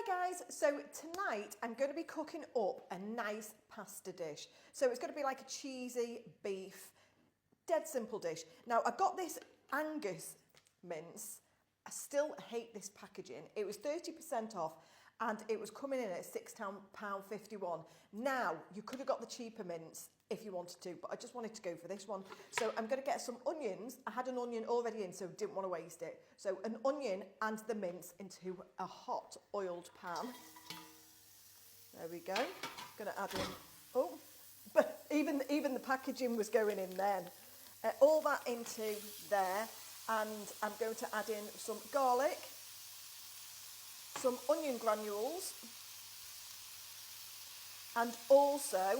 Hi guys, so tonight I'm going to be cooking up a nice pasta dish. So it's going to be like a cheesy beef, dead simple dish. Now I got this Angus mince. I still hate this packaging. It was 30% off and it was coming in at £6.51. Now you could have got the cheaper mince if you wanted to, but I just wanted to go for this one. So I'm going to get some onions. I had an onion already in, so didn't want to waste it. So an onion and the mince into a hot oiled pan. There we go. Going to add in, oh, but even the packaging was going in then. All that into there, and I'm going to add in some garlic, some onion granules, and also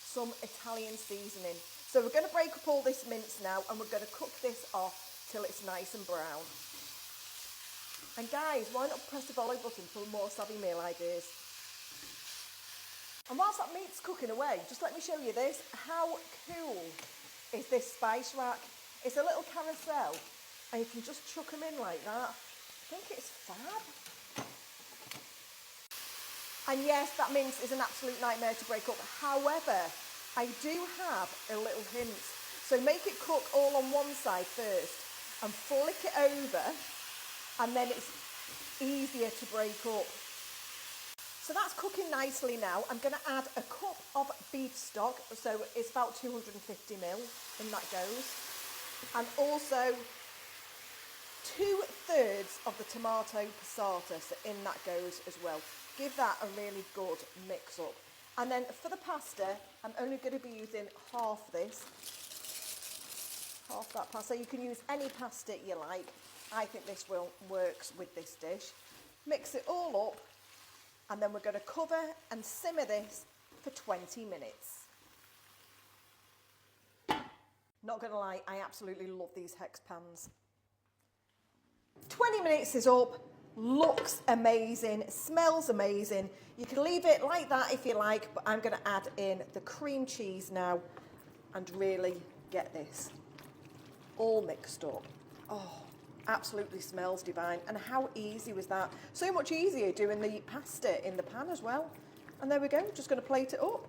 some Italian seasoning. So we're going to break up all this mince now and we're going to cook this off till it's nice and brown. And guys, why not press the follow button for more savvy meal ideas? And whilst that meat's cooking away, just let me show you this. How cool is this spice rack? It's a little carousel and you can just chuck them in like that. I think it's fab. And yes, that mince is an absolute nightmare to break up. However, I do have a little hint. So make it cook all on one side first and flick it over, and then it's easier to break up. So that's cooking nicely now. I'm going to add a cup of beef stock. So it's about 250ml, in that goes. And also 2/3 of the tomato passata, so in that goes as well. Give that a really good mix up. And then for the pasta, I'm only going to be using half that pasta. You can use any pasta you like. I think this works with this dish. Mix it all up, and then we're going to cover and simmer this for 20 minutes. Not going to lie, I absolutely love these Hex pans. 20 minutes is up. Looks amazing, smells amazing. You can leave it like that if you like, but I'm going to add in the cream cheese now and really get this all mixed up. Oh, absolutely smells divine. And how easy was that? So much easier doing the pasta in the pan as well. And there we go, just going to plate it up.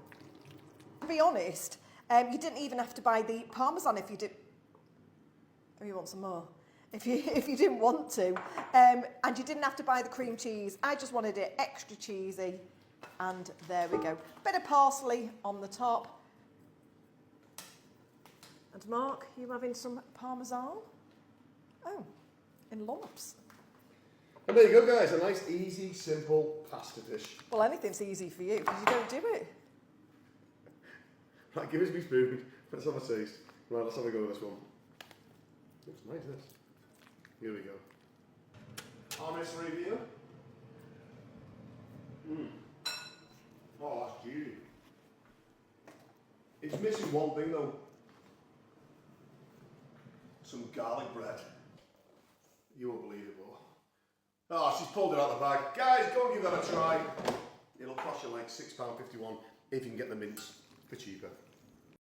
To be honest, you didn't even have to buy the Parmesan if you did. Oh, you want some more? If you didn't want to, and you didn't have to buy the cream cheese. I just wanted it extra cheesy, and there we go. Bit of parsley on the top. And Mark, you having some Parmesan? Oh, in lumps. And there you go, guys, a nice, easy, simple pasta dish. Well, anything's easy for you, because you don't do it. Right, give us a spoon. Let's have a taste. Right, let's have a go with this one. Looks nice, this. Here we go. Honest review. Oh, that's juicy. It's missing one thing though. Some garlic bread. You won't believe it, but oh, she's pulled it out of the bag. Guys, go and give that a try. It'll cost you like £6.51 if you can get the mince for cheaper.